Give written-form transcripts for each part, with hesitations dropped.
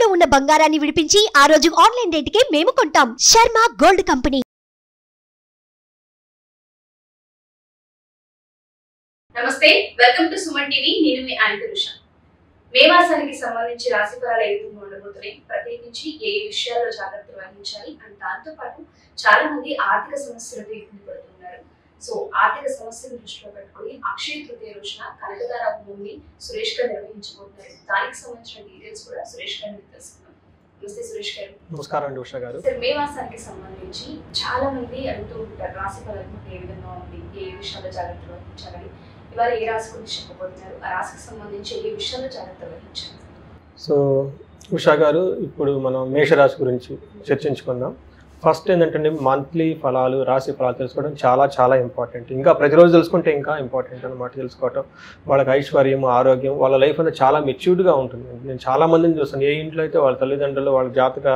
తాకట్టులో ఉన్న బంగారాన్ని విడిపించి ఆ రోజు ఆన్లైన్ రేటుకే మేము కొంటాం. Sharma gold company. నమస్తే, వెల్కమ్ టు సుమన్ టీవీ. నేను మీ యాంకర్ ఉషా. మే మాసానికి సంబంధించి రాశి ఫలాలు ఏ విధంగా ఉండబోతున్నాయి, ప్రత్యేకించి ఏ విషయాల్లో జాగ్రత్తలు వహించాలి అండ్ దాంతో పాటు చాలా మంది ఆర్థిక సమస్యలతో ఇబ్బంది పడుతున్నారు. సో ఆర్థిక సమస్యలను దృష్టిలో పెట్టుకుని అక్షయ తృతీయ రోజున కనకదార హోమం సురేష్ గారు నిర్వహించబోతున్నారు. దానికి సంబంధించిన డీటెయిల్స్ కూడా సురేష్ గారిని తెలుసుకుందాం. నమస్తే సురేష్ గారు. నమస్కారం అండి ఉషా గారు. సార్, మే మాసానికి సంబంధించి చాలా మంది అంటూ ఉంటారు రాశి ఫలాలు ఏ విధంగా ఉంది, ఏ విషయాల్లో జాగ్రత్తలు వహించాలని. ఇవాళ ఏ రాశి గురించి చెప్పబోతున్నారు, ఆ రాశికి సంబంధించి ఏ విషయాల్లో జాగ్రత్తలు వహించాలి? సో ఉషా గారు, ఇప్పుడు మనం మేషరాశి గురించి చర్చించుకుందాం. ఫస్ట్ ఏంటంటే మంత్లీ ఫలాలు, రాశి ఫలాలు తెలుసుకోవడం చాలా చాలా ఇంపార్టెంట్. ఇంకా ప్రతిరోజు తెలుసుకుంటే ఇంకా ఇంపార్టెంట్ అనమాట తెలుసుకోవటం. వాళ్ళకి ఐశ్వర్యం, ఆరోగ్యం, వాళ్ళ లైఫ్ అంతా చాలా మెచ్యూర్డ్గా ఉంటుంది. నేను చాలా మందిని చూస్తాను, ఏ ఇంట్లో అయితే వాళ్ళ తల్లిదండ్రులు వాళ్ళ జాతక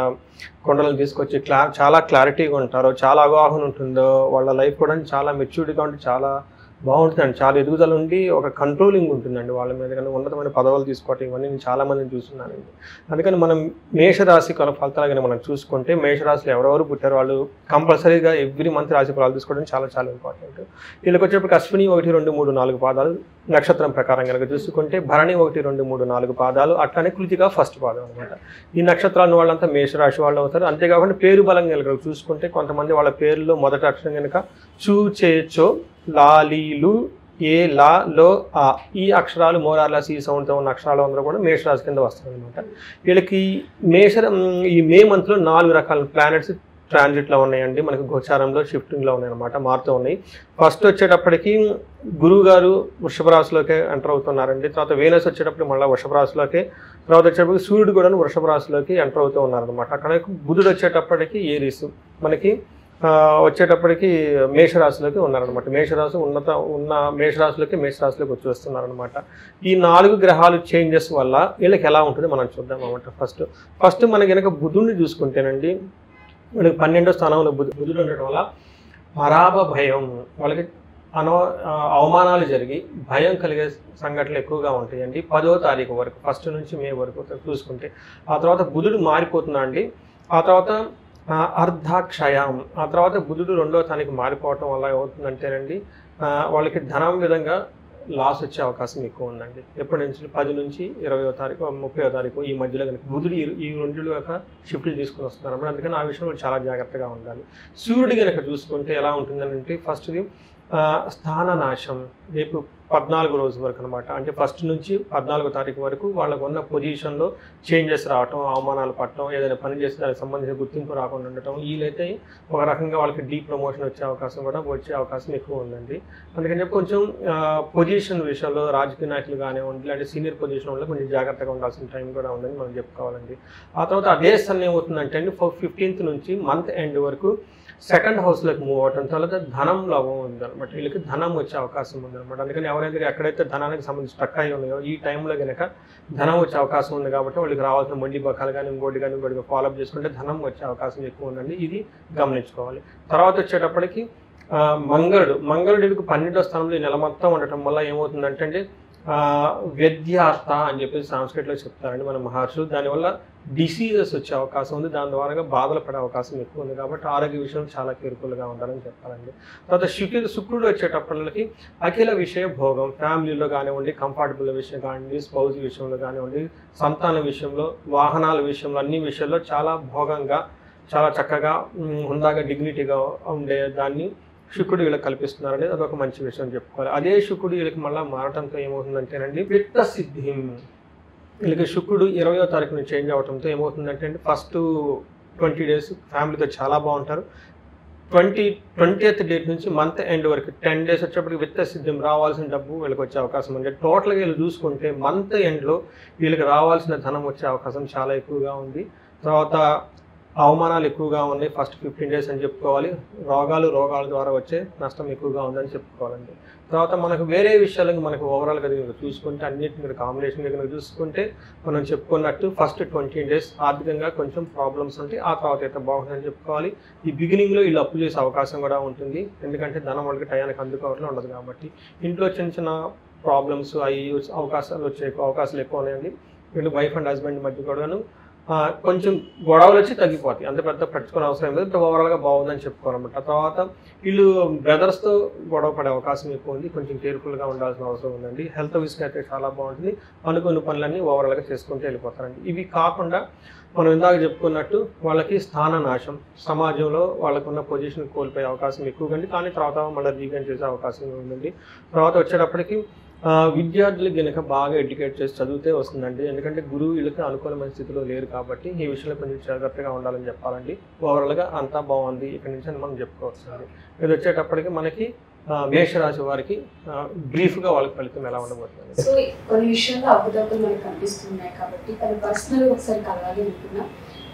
కొండలను తీసుకొచ్చి చాలా క్లారిటీగా ఉంటారో, చాలా అవగాహన ఉంటుందో, వాళ్ళ లైఫ్ కూడా చాలా మెచ్యూర్డ్గా ఉంటే చాలా బాగుంటుందండి. చాలా ఎదుగుదల ఉండి ఒక కంట్రోలింగ్ ఉంటుందండి వాళ్ళ మీద. కానీ ఉన్నతమైన పదవులు తీసుకోవటం ఇవన్నీ నేను చాలా మందిని చూస్తున్నానండి. అందుకని మనం మేషరాశి ఫలితాలు కానీ మనం చూసుకుంటే, మేషరాశిలో ఎవరెవరు పుట్టారో వాళ్ళు కంపల్సరీగా ఎవ్రీ మంత్ రాశి ఫలాలు తీసుకోవడం చాలా చాలా ఇంపార్టెంట్. వీళ్ళకి వచ్చేప్పటికి అశ్విని 1, 2, 3, 4 పాదాలు నక్షత్రం ప్రకారం కనుక చూసుకుంటే, భరణి 1, 2, 3, 4 పాదాలు, అట్లానే కృతిక ఫస్ట్ పాదం అనమాట. ఈ నక్షత్రాలను వాళ్ళంతా మేషరాశి వాళ్ళు అవుతారు. అంతేకాకుండా పేరు బలం కనుక చూసుకుంటే, కొంతమంది వాళ్ళ పేరులో మొదటి అక్షరం కనుక చూ, చే, చో, లాలీలు, ఏ, లా, లో, ఆ, ఈ అక్షరాలు మోరార్లాస్ ఈ సౌండ్తో ఉన్న అక్షరాలు అందరూ కూడా మేషరాశి కింద వస్తాయి అనమాట. వీళ్ళకి ఈ మే మంత్లో 4 రకాల ప్లానెట్స్ ట్రాన్జిట్లో ఉన్నాయండి. మనకి గోచారంలో షిఫ్టింగ్లో ఉన్నాయన్నమాట, మారుతూ ఉన్నాయి. ఫస్ట్ వచ్చేటప్పటికి గురువు గారు వృషభ రాశిలోకి ఎంటర్ అవుతున్నారండి. తర్వాత వేనస్ వచ్చేటప్పుడు మళ్ళీ వృషభ రాశిలోకి, తర్వాత వచ్చేటప్పటికి సూర్యుడు కూడా వృషభ రాశిలోకి ఎంటర్ అవుతూ ఉన్నారనమాట. అక్కడ బుధుడు వచ్చేటప్పటికి ఏరీస్, మనకి వచ్చేటప్పటికి మేషరాశిలోకి ఉన్నారనమాట. మేషరాశిలోకి వచ్చి వస్తున్నారనమాట. ఈ 4 గ్రహాలు చేంజెస్ వల్ల వీళ్ళకి ఎలా ఉంటుందో మనం చూద్దాం అనమాట. ఫస్ట్ మనకి కనుక బుధుడిని చూసుకుంటేనండి, వీళ్ళకి 12వ స్థానంలో బుధుడు ఉండటం వల్ల పరాభ భయం, వాళ్ళకి అవమానాలు జరిగి భయం కలిగే సంఘటనలు ఎక్కువగా ఉంటాయండి. 10వ తారీఖు వరకు, ఫస్ట్ నుంచి మే వరకు చూసుకుంటే. ఆ తర్వాత బుధుడు మారిపోతున్నా అండి. ఆ తర్వాత అర్ధక్షయం, ఆ తర్వాత బుధుడు 2వ స్థానానికి మారిపోవటం వల్ల ఏమవుతుందంటేనండి, వాళ్ళకి ధనం విధంగా లాస్ వచ్చే అవకాశం ఎక్కువ ఉందండి. ఎప్పటి నుంచి 10 నుంచి 20వ తారీఖు 30వ తారీఖు ఈ మధ్యలో కనుక బుధుడు ఈ 2 యొక్క షిఫ్ట్లు తీసుకుని వస్తున్నారు అన్నమాట. అందుకని ఆ విషయంలో చాలా జాగ్రత్తగా ఉండాలి. సూర్యుడు కనుక చూసుకుంటే ఎలా ఉంటుందంటే, ఫస్ట్ది స్థాననాశం రేపు 14 రోజు వరకు అనమాట. అంటే ఫస్ట్ నుంచి 14వ తారీఖు వరకు వాళ్ళకు ఉన్న పొజిషన్లో చేంజెస్ రావటం, అవమానాలు పడటం, ఏదైనా పని చేసి దానికి సంబంధించిన గుర్తింపు రాకుండా ఉండటం, వీలైతే ఒక రకంగా వాళ్ళకి ప్రమోషన్ వచ్చే అవకాశం ఎక్కువ ఉందండి. అందుకని చెప్పి కొంచెం పొజిషన్ విషయంలో రాజకీయ నాయకులు కానివ్వండి, ఇలాంటి సీనియర్ పొజిషన్ వల్ల కొంచెం జాగ్రత్తగా ఉండాల్సిన టైం కూడా ఉందని మనం చెప్పుకోవాలండి. ఆ తర్వాత అదే సన్ ఏమవుతుందంటే అండి, 15th నుంచి మంత్ ఎండ్ వరకు సెకండ్ హౌస్లోకి మూవ్ అవటం, తర్వాత ధనం లాభం ఉందన్నమాట. వీళ్ళకి ధనం వచ్చే అవకాశం ఉందన్నమాట. అందుకని ఎవరైతే ఎక్కడైతే ధనానికి సంబంధించి స్టక్ అయి ఉన్నాయో ఈ టైంలో కనుక ధనం వచ్చే అవకాశం ఉంది. కాబట్టి వాళ్ళకి రావాల్సిన మొండి బకాలు కానీ ఇంకోటి ఫాలోఅప్ చేసుకుంటే ధనం వచ్చే అవకాశం ఎక్కువ ఉందండి. ఇది గమనించుకోవాలి. తర్వాత వచ్చేటప్పటికి మంగళుడు వీళ్ళకి 12వ స్థానంలో ఈ నెల మొత్తం ఉండటం వల్ల ఏమవుతుందంటే వ్యధ్యార్థ అని చెప్పేసి సంస్కృతిలో చెప్తారండి మన మహర్షులు. దానివల్ల డిసీజెస్ వచ్చే అవకాశం ఉంది, దాని ద్వారా బాధలు పడే అవకాశం ఎక్కువ ఉంది. కాబట్టి ఆరోగ్య విషయం చాలా కేర్ఫుల్గా ఉండాలని చెప్పాలండి. తర్వాత శుక్రుడు వచ్చేటప్పటికి అఖిల విషయ భోగం, ఫ్యామిలీలో కానివ్వండి, కంఫర్టబుల్ విషయం కానివ్వండి, స్పౌజ్ విషయంలో కానివ్వండి, సంతాన విషయంలో, వాహనాల విషయంలో, అన్ని విషయాల్లో చాలా భోగంగా, చాలా చక్కగా, హుందాగా, డిగ్నిటీగా ఉండే దాన్ని శుక్రుడు వీళ్ళకి కల్పిస్తున్నారని అదొక మంచి విషయం చెప్పుకోవాలి. అదే శుక్రుడు వీళ్ళకి మళ్ళీ మారటంతో ఏమవుతుందంటేనండి విత్త సిద్ధి. వీళ్ళకి శుక్రుడు 20వ తారీఖు నుంచి చేంజ్ అవడంతో ఏమవుతుందంటే అండి, ఫస్ట్ 20 days ఫ్యామిలీతో చాలా బాగుంటారు. 20th డేట్ నుంచి మంత్ ఎండ్ వరకు 10 days వచ్చేప్పటికి విత్త సిద్ధం, రావాల్సిన డబ్బు వీళ్ళకి వచ్చే అవకాశం ఉంది. టోటల్గా వీళ్ళు చూసుకుంటే మంత్ ఎండ్లో వీళ్ళకి రావాల్సిన ధనం వచ్చే అవకాశం చాలా ఎక్కువగా ఉంది. తర్వాత అవమానాలు ఎక్కువగా ఉన్నాయి ఫస్ట్ 15 days అని చెప్పుకోవాలి. రోగాల ద్వారా వచ్చే నష్టం ఎక్కువగా ఉందని చెప్పుకోవాలండి. తర్వాత మనకు వేరే విషయాలకు మనకు ఓవరాల్గా చూసుకుంటే అన్నింటి కాంబినేషన్గా కనుక చూసుకుంటే మనం చెప్పుకున్నట్టు ఫస్ట్ 20 days ఆర్థికంగా కొంచెం ప్రాబ్లమ్స్ ఉంటాయి. ఆ తర్వాత అయితే బాగుంటుందని చెప్పుకోవాలి. ఈ బిగినింగ్లో వీళ్ళు అప్పు చేసే అవకాశం కూడా ఉంటుంది. ఎందుకంటే ధనం వాళ్ళకి టయానికి అందుకోవట్లో ఉండదు కాబట్టి ఇంట్లో చిన్న ప్రాబ్లమ్స్ అవి అవకాశాలు వచ్చే అవకాశాలు ఎక్కువ ఉన్నాయండి. వీళ్ళు వైఫ్ అండ్ హస్బెండ్ మధ్య కూడాను కొంచెం గొడవలు వచ్చి తగ్గిపోతాయి, అంత పెద్ద పట్టుకునే అవసరం లేదు, ఓవరాల్గా బాగుందని చెప్పుకోవాలన్నమాట. తర్వాత వీళ్ళు బ్రదర్స్తో గొడవ పడే అవకాశం ఎక్కువ ఉంది, కొంచెం కేర్ఫుల్గా ఉండాల్సిన అవసరం ఉందండి. హెల్త్ విషయం అయితే చాలా బాగుంటుంది, అనుకున్న పనులన్నీ ఓవరాల్గా చేసుకుంటూ వెళ్ళిపోతారండి. ఇవి కాకుండా మనం ఇందాక చెప్పుకున్నట్టు వాళ్ళకి స్థాన నాశం, సమాజంలో వాళ్ళకున్న పొజిషన్ కోల్పోయే అవకాశం ఎక్కువగా ఉంది, కానీ తర్వాత మళ్ళీ రీగైన్ చేసే అవకాశం ఉందండి. తర్వాత వచ్చేటప్పటికి విద్యార్థులకు కనుక బాగా ఎడ్యుకేట్ చేసి చదివితే వస్తుందండి, ఎందుకంటే గురువు వీళ్ళకి అనుకూలమైన స్థితిలో లేరు కాబట్టి ఈ విషయంలో కొంచెం జాగ్రత్తగా ఉండాలని చెప్పాలండి. ఓవరాల్గా అంతా బాగుంది ఇక్కడ నుంచి మనం చెప్పుకోవచ్చు అండి. ఇది వచ్చేటప్పటికి మనకి మేషరాశి వారికి బ్రీఫ్గా వాళ్ళకి ఫలితం ఎలా ఉండబోతుంది. సో కొన్ని విషయాల్లో అప్పుడప్పుడు మనకు కనిపిస్తున్నాయి కాబట్టి తన పర్సనల్ ఒకసారి కలవాలి అనుకున్నా,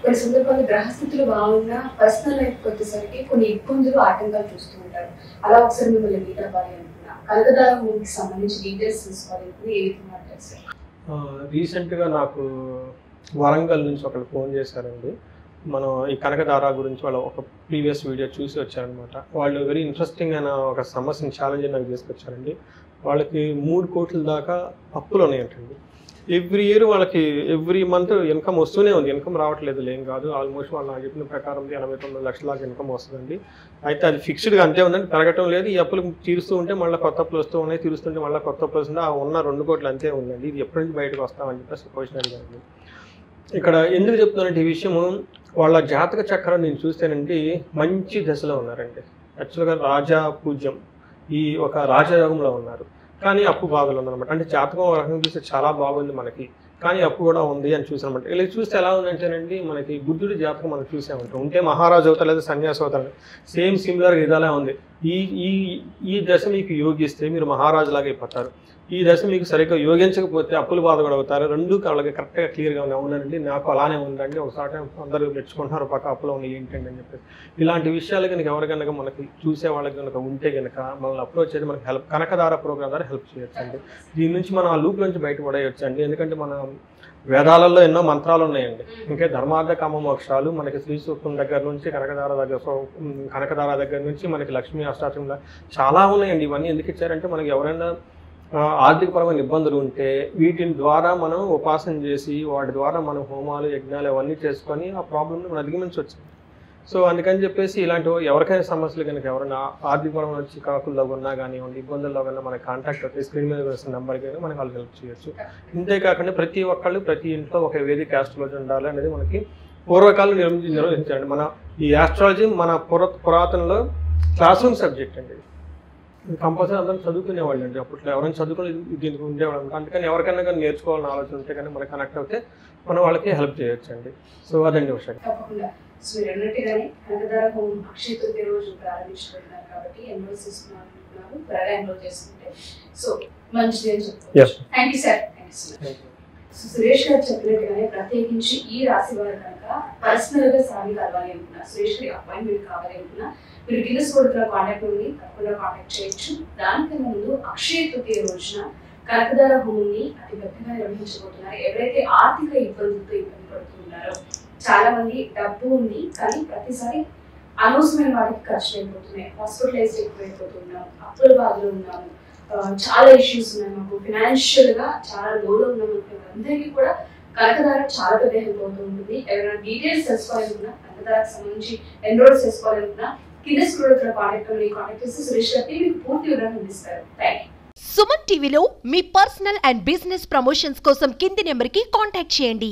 కొన్ని సందర్భాల్లో గ్రహస్థితులు బాగున్నా పర్సనల్ లైఫ్కి వచ్చేసరికి కొన్ని ఇబ్బందులు ఆటంకాలు చూస్తూ ఉంటారు. అలా ఒకసారి మిమ్మల్ని మీట్ అవ్వాలి అనుకున్నా, కనకదారానికి సంబంధించి డీటెయిల్స్ తీసుకోవాలి అనుకుని ఏ విధంగా అంటారు సార్? రీసెంట్గా నాకు వరంగల్ నుంచి ఒకరు ఫోన్ చేశారండి. మనం ఈ కనకదార గురించి వాళ్ళు ఒక ప్రీవియస్ వీడియో చూసి వచ్చారనమాట. వాళ్ళు వెరీ ఇంట్రెస్టింగ్ అయిన ఒక సమస్యని ఛాలెంజ్ నాకు తీసుకొచ్చారండి. వాళ్ళకి 3 కోట్ల దాకా అప్పులు ఉన్నాయంటండి. ఎవ్రీ ఇయర్ వాళ్ళకి ఎవ్రీ మంత్ ఇన్కమ్ వస్తూనే ఉంది, ఇన్కమ్ రావట్లేదు ఏం కాదు. ఆల్మోస్ట్ వాళ్ళు నాకు చెప్పిన ప్రకారం 89 లక్షల దాకా ఇన్కమ్ వస్తుందండి. అయితే అది ఫిక్స్డ్గా అంతే ఉందండి, పెరగటం లేదు. ఈ అప్పులు తీరుస్తూ ఉంటే మళ్ళీ కొత్త అప్పులు వస్తూ ఉన్నాయి, తీరుస్తుంటే మళ్ళీ కొత్త అప్పులు వస్తుంది. ఆ ఉన్న 2 కోట్లు అంతే ఉందండి. ఇది ఎప్పటి నుంచి బయటకు వస్తామని చెప్పేసి క్వశ్చన్ అడిగారండి. ఇక్కడ ఎందుకు చెప్తున్నానంటే ఈ విషయము, వాళ్ళ జాతక చక్రం నేను చూస్తేనండి మంచి దశలో ఉన్నారండి. యాక్చువల్గా రాజా పూజ్యం, ఈ ఒక రాజయోగంలో ఉన్నారు, కానీ అప్పు బాధలు ఉందన్నమాట. అంటే జాతకం ఒక రకంగా చూస్తే చాలా బాగుంది మనకి, కానీ అప్పు కూడా ఉంది అని చూసానమాట. ఇలా చూస్తే ఎలా ఉందంటేనండి, మనకి బుద్ధుడి జాతకం మనం చూసామంటాం, ఉంటే మహారాజు అవుతారు లేదా సన్యాసి అవుతారు, సేమ్ సిమిలర్గా ఇదిలా ఉంది. ఈ దశ మీకు యోగిస్తే మీరు మహారాజులాగా అయిపోతారు, ఈ దశ మీకు సరిగ్గా యోగించకపోతే అప్పులు బాధ కూడా అవుతారు. రెండు వాళ్ళకి కరెక్ట్గా క్లియర్గా ఉందండి. నాకు అలానే ఉందండి, ఒకసారి అందరూ మెచ్చుకుంటున్నారు పక్క అప్పులో ఉన్నాయి ఏంటండి అని చెప్పేసి. ఇలాంటి విషయాలు కనుక ఎవరికైనా మనకి చూసే వాళ్ళకి కనుక ఉంటే కనుక మనల్ని అప్రోచ్ చేసి మనకి కనకదార ప్రోగ్రామ్ ద్వారా హెల్ప్ చేయొచ్చు అండి. దీని నుంచి మనం ఆ లూప్ నుంచి బయటపడేయచ్చు అండి. ఎందుకంటే మన వేదాలలో ఎన్నో మంత్రాలు ఉన్నాయండి, ఇంకా ధర్మార్థ కామ మోక్షాలు మనకి శ్రీ సూక్తం దగ్గర నుంచి కనకదార దగ్గర నుంచి మనకి లక్ష్మీ అష్టాచంలో చాలా ఉన్నాయండి. ఇవన్నీ ఎందుకు ఇచ్చారంటే మనకి ఎవరైనా ఆర్థికపరమైన ఇబ్బందులు ఉంటే వీటిని ద్వారా మనం ఉపాసన చేసి వాటి ద్వారా మనం హోమాలు యజ్ఞాలు అవన్నీ చేసుకొని ఆ ప్రాబ్లమ్ని మనం అధిగమించవచ్చు. సో అందుకని చెప్పేసి ఇలాంటి ఎవరికైనా సమస్యలు కనుక ఎవరైనా ఆర్థికపరమైన చికాకుల్లో ఉన్నా కానివ్వండి, ఇబ్బందుల్లో కన్నా మన కాంటాక్ట్ అయితే స్క్రీన్ మీద వస్తున్న నెంబర్కి అయినా మనకి వాళ్ళు హెల్ప్ చేయొచ్చు. ఇంతేకాకుండా ప్రతి ఒక్కళ్ళు ప్రతి ఇంట్లో ఒక వేదిక ఆస్ట్రాలజీ ఉండాలి అనేది మనకి పూర్వకాలం నిర్వహించండి. మన ఈ ఆస్ట్రాలజీ మన పురాతనలో క్లాస్ రూమ్ సబ్జెక్ట్ అండి, కంపల్సరీ అందరం చదువుకునేవాళ్ళు అండి. అప్పట్లో ఎవరైనా చదువుకుని దీనికి ఉండేవాళ్ళు. అందుకని ఎవరికైనా కానీ నేర్చుకోవాలని ఆలోచన ఉంటే కానీ మనకి కనెక్ట్ అవుతే మనం వాళ్ళకి హెల్ప్ చేయొచ్చు అండి. సో అదండి విషయం. తప్పకుండా. సో మీరు అన్నట్టుగానే కనకదార హోమం అక్షయ తృతీయ రోజు ప్రారంభించబడినారు కాబట్టి ఎన్రోల్ చేసుకున్నారు, త్వరగా ఎన్రోల్ చేసుకుంటే సో మంచిది అని చెప్తారు. Thank you sir. So Suresh గారు చెప్పినట్టుగానే ప్రత్యేకించి ఈ రాశి వారు కనుక పర్సనల్ గా సాగి కలవాలి అనుకున్నా, సురేష్ గారి అపాయింట్మెంట్ కావాలి అనుకున్నా మీరు కింద స్కూల్ కాంటాక్ట్ ఉంది, తప్పకుండా కాంటాక్ట్ చేయొచ్చు. దానికన్నా ముందు అక్షయ తృతీయ రోజున కనకదార హోమాన్ని అతి పెద్దగా నిర్వహించబోతున్నారు. ఎవరైతే ఆర్థిక ఇబ్బందులతో ఇబ్బంది పడుతున్నారో, చాలా మంది డబ్బు ఉంది కానీ ప్రతిసారి అనవసరమైన వాటికి ఖర్చు అయిపోతున్నాయి, హాస్పిటలైజ్ ఎక్కువైపోతున్నాం, అప్పుల బాధలు ఉన్నాము, చాలా ఇష్యూస్ ఉన్నాయి, మాకు ఫినాన్షియల్ గా చాలా లోలో ఉన్నాము, అందరికీ కూడా కనకదార చాలా పెద్ద హెల్ప్ అవుతూ ఉంటుంది. ఎవరైనా డీటెయిల్స్ తెలుసుకోవాలనుకున్నా, కనకదారకు సంబంధించి ఎన్రోల్ చేసుకోవాలనుకున్నా కింద స్క్రోల్ కాంటాక్ట్ చేసి సురేష్ గారికి మీకు పూర్తి వివరాలు అందిస్తారు. Thank you. సుమన్ టీవీలో మీ పర్సనల్ అండ్ బిజినెస్ ప్రమోషన్స్ కోసం కింది నెంబర్కి కాంటాక్ట్ చేయండి.